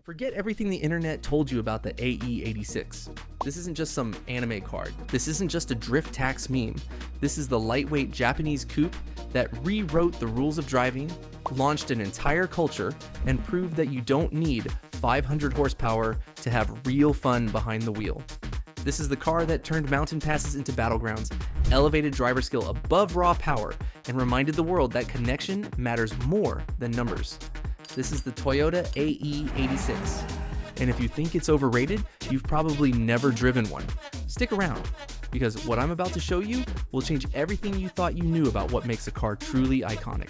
Forget everything the internet told you about the AE86. This isn't just some anime card. This isn't just a drift tax meme. This is the lightweight Japanese coupe that rewrote the rules of driving, launched an entire culture, and proved that you don't need 500 horsepower to have real fun behind the wheel. This is the car that turned mountain passes into battlegrounds, elevated driver skill above raw power, and reminded the world that connection matters more than numbers. This is the Toyota AE86. And if you think it's overrated, you've probably never driven one. Stick around, because what I'm about to show you will change everything you thought you knew about what makes a car truly iconic.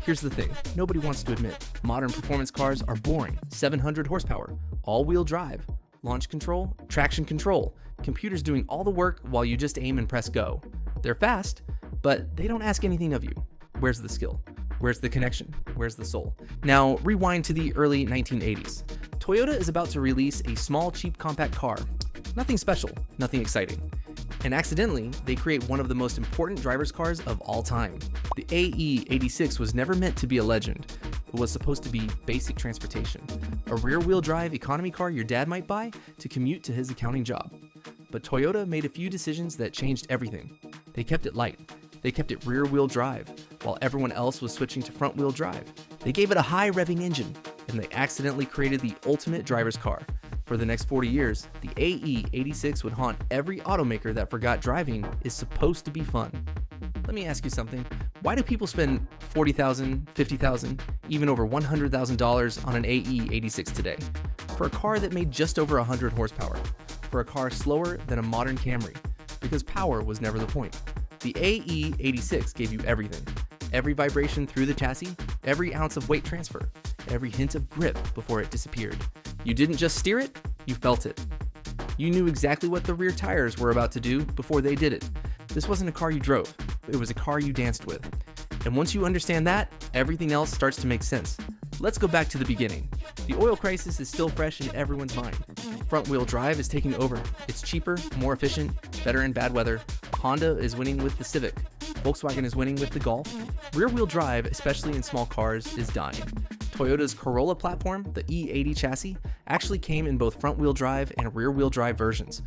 Here's the thing, nobody wants to admit, modern performance cars are boring. 700 horsepower, all-wheel drive, launch control, traction control, computers doing all the work while you just aim and press go. They're fast, but they don't ask anything of you. Where's the skill? Where's the connection? Where's the soul? Now, rewind to the early 1980s. Toyota is about to release a small, cheap, compact car. Nothing special, nothing exciting. And accidentally, they create one of the most important driver's cars of all time. The AE86 was never meant to be a legend. It was supposed to be basic transportation, a rear-wheel drive economy car your dad might buy to commute to his accounting job. But Toyota made a few decisions that changed everything. They kept it light. They kept it rear-wheel drive, while everyone else was switching to front-wheel drive. They gave it a high-revving engine, and they accidentally created the ultimate driver's car. For the next 40 years, the AE86 would haunt every automaker that forgot driving is supposed to be fun. Let me ask you something. Why do people spend $40,000, $50,000, even over $100,000 on an AE86 today? For a car that made just over 100 horsepower. For a car slower than a modern Camry. Because power was never the point. The AE86 gave you everything. Every vibration through the chassis, every ounce of weight transfer, every hint of grip before it disappeared. You didn't just steer it, you felt it. You knew exactly what the rear tires were about to do before they did it. This wasn't a car you drove, it was a car you danced with. And once you understand that, everything else starts to make sense. Let's go back to the beginning. The oil crisis is still fresh in everyone's mind. Front-wheel drive is taking over. It's cheaper, more efficient, better in bad weather. Honda is winning with the Civic. Volkswagen is winning with the Golf. Rear-wheel drive, especially in small cars, is dying. Toyota's Corolla platform, the E80 chassis, actually came in both front-wheel drive and rear-wheel drive versions.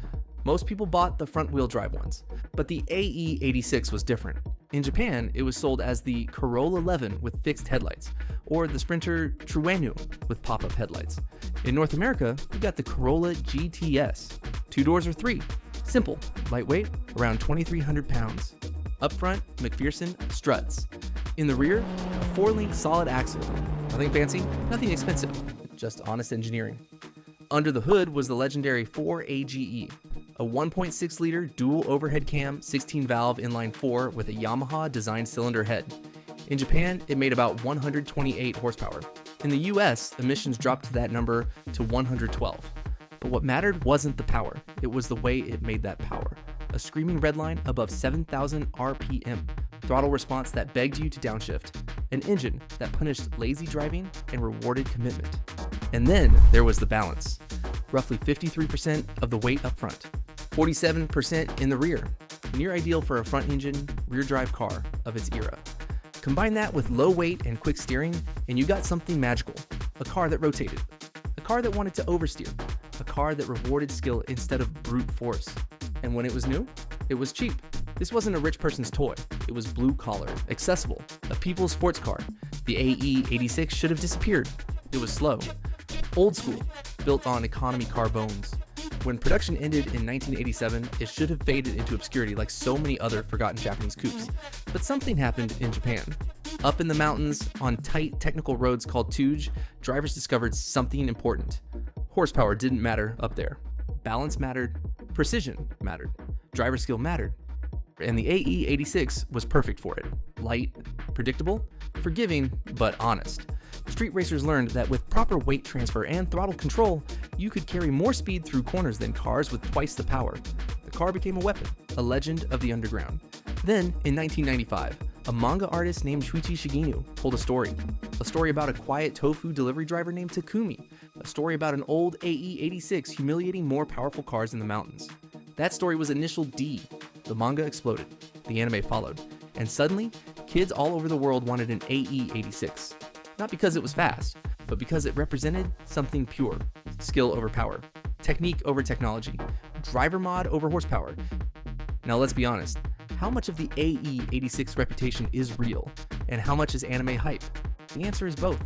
Most people bought the front-wheel drive ones, but the AE86 was different. In Japan, it was sold as the Corolla 11 with fixed headlights, or the Sprinter Trueno with pop-up headlights. In North America, we got the Corolla GTS. 2 doors or 3. Simple, lightweight, around 2,300 pounds. Up front, McPherson struts. In the rear, a 4-link solid axle. Nothing fancy, nothing expensive, just honest engineering. Under the hood was the legendary 4AGE, a 1.6-liter dual overhead cam 16-valve inline 4 with a Yamaha designed cylinder head. In Japan, it made about 128 horsepower. In the US, emissions dropped that number to 112. But what mattered wasn't the power, it was the way it made that power. A screaming redline above 7,000 RPM, throttle response that begged you to downshift, an engine that punished lazy driving and rewarded commitment. And then there was the balance. Roughly 53% of the weight up front, 47% in the rear, near ideal for a front-engine, rear-drive car of its era. Combine that with low weight and quick steering, and you got something magical. A car that rotated, a car that wanted to oversteer, a car that rewarded skill instead of brute force. And when it was new, it was cheap. This wasn't a rich person's toy. It was blue-collar, accessible, a people's sports car. The AE86 should have disappeared. It was slow, old school, built on economy car bones. When production ended in 1987, it should have faded into obscurity like so many other forgotten Japanese coupes. But something happened in Japan. Up in the mountains, on tight technical roads called Tuge, drivers discovered something important. Horsepower didn't matter up there. Balance mattered, precision mattered, driver skill mattered. And the AE86 was perfect for it. Light, predictable, forgiving, but honest. Street racers learned that with proper weight transfer and throttle control, you could carry more speed through corners than cars with twice the power. The car became a weapon, a legend of the underground. Then, in 1995, a manga artist named Shuichi Shiginu told a story about a quiet tofu delivery driver named Takumi, a story about an old AE86 humiliating more powerful cars in the mountains. That story was initial D. The manga exploded, the anime followed, and suddenly, kids all over the world wanted an AE86. Not because it was fast, but because it represented something pure: skill over power, technique over technology, driver mod over horsepower. Now let's be honest, how much of the AE86 reputation is real, and how much is anime hype? The answer is both.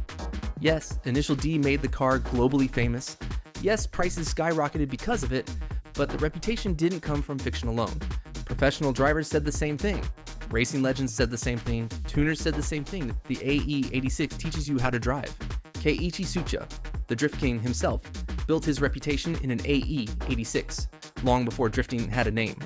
Yes, Initial D made the car globally famous. Yes, prices skyrocketed because of it, but the reputation didn't come from fiction alone. Professional drivers said the same thing. Racing legends said the same thing. Tuners said the same thing. The AE86 teaches you how to drive. Keiichi Tsuchiya, the Drift King himself, built his reputation in an AE86, long before drifting had a name.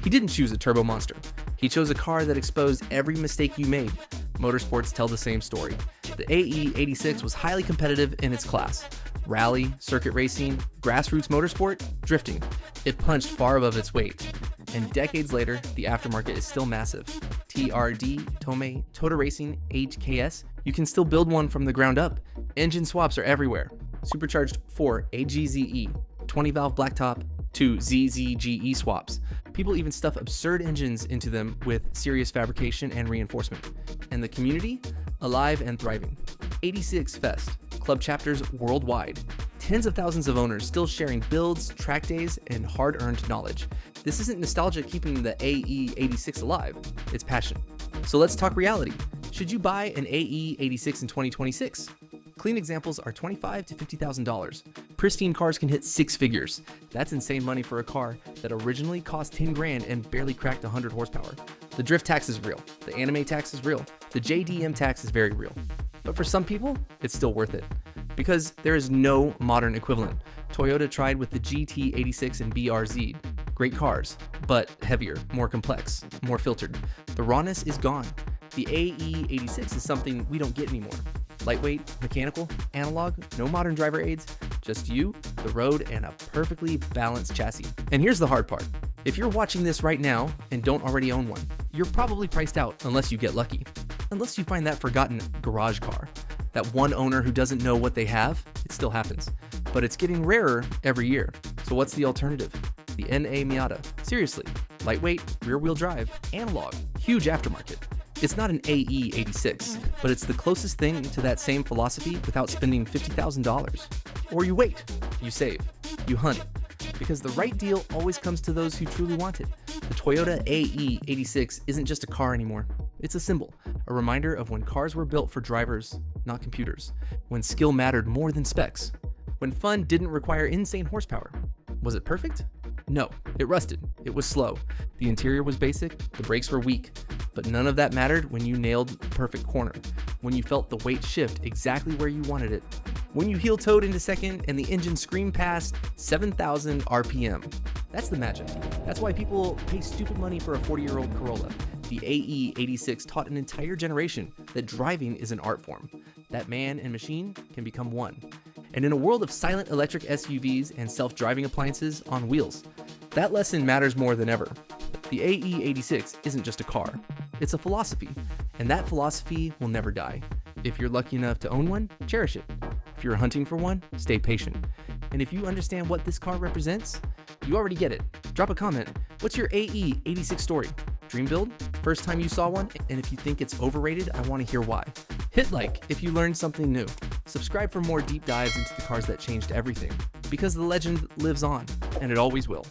He didn't choose a turbo monster. He chose a car that exposed every mistake you made. Motorsports tell the same story. The AE86 was highly competitive in its class. Rally, circuit racing, grassroots motorsport, drifting. It punched far above its weight. And decades later, the aftermarket is still massive. TRD, Tomei, Tota Racing, HKS, you can still build one from the ground up. Engine swaps are everywhere. Supercharged 4 AGZE, 20-valve blacktop to ZZGE swaps. People even stuff absurd engines into them with serious fabrication and reinforcement. And the community? Alive and thriving. 86 Fest, club chapters worldwide. Tens of thousands of owners still sharing builds, track days, and hard-earned knowledge. This isn't nostalgia keeping the AE86 alive, it's passion. So let's talk reality. Should you buy an AE86 in 2026? Clean examples are $25,000 to $50,000. Pristine cars can hit six figures. That's insane money for a car that originally cost 10 grand and barely cracked 100 horsepower. The drift tax is real. The anime tax is real. The JDM tax is very real. But for some people, it's still worth it, because there is no modern equivalent. Toyota tried with the GT86 and BRZ. Great cars, but heavier, more complex, more filtered. The rawness is gone. The AE86 is something we don't get anymore. Lightweight, mechanical, analog, no modern driver aids, just you, the road, and a perfectly balanced chassis. And here's the hard part. If you're watching this right now and don't already own one, you're probably priced out unless you get lucky. Unless you find that forgotten garage car. That one owner who doesn't know what they have, it still happens. But it's getting rarer every year. So what's the alternative? The NA Miata. Seriously, lightweight, rear-wheel drive, analog, huge aftermarket. It's not an AE86, but it's the closest thing to that same philosophy without spending $50,000. Or you wait, you save, you hunt, because the right deal always comes to those who truly want it. The Toyota AE86 isn't just a car anymore. It's a symbol, a reminder of when cars were built for drivers, not computers, when skill mattered more than specs, when fun didn't require insane horsepower. Was it perfect? No, it rusted, it was slow, the interior was basic, the brakes were weak, but none of that mattered when you nailed the perfect corner, when you felt the weight shift exactly where you wanted it, when you heel-toed into second and the engine screamed past 7,000 RPM. That's the magic. That's why people pay stupid money for a 40-year-old Corolla. The AE86 taught an entire generation that driving is an art form, that man and machine can become one. And in a world of silent electric SUVs and self-driving appliances on wheels, that lesson matters more than ever. The AE86 isn't just a car, it's a philosophy, and that philosophy will never die. If you're lucky enough to own one, cherish it. If you're hunting for one, stay patient. And if you understand what this car represents, you already get it. Drop a comment. What's your AE86 story? Dream build? First time you saw one? And if you think it's overrated, I want to hear why. Hit like if you learned something new. Subscribe for more deep dives into the cars that changed everything. Because the legend lives on, and it always will.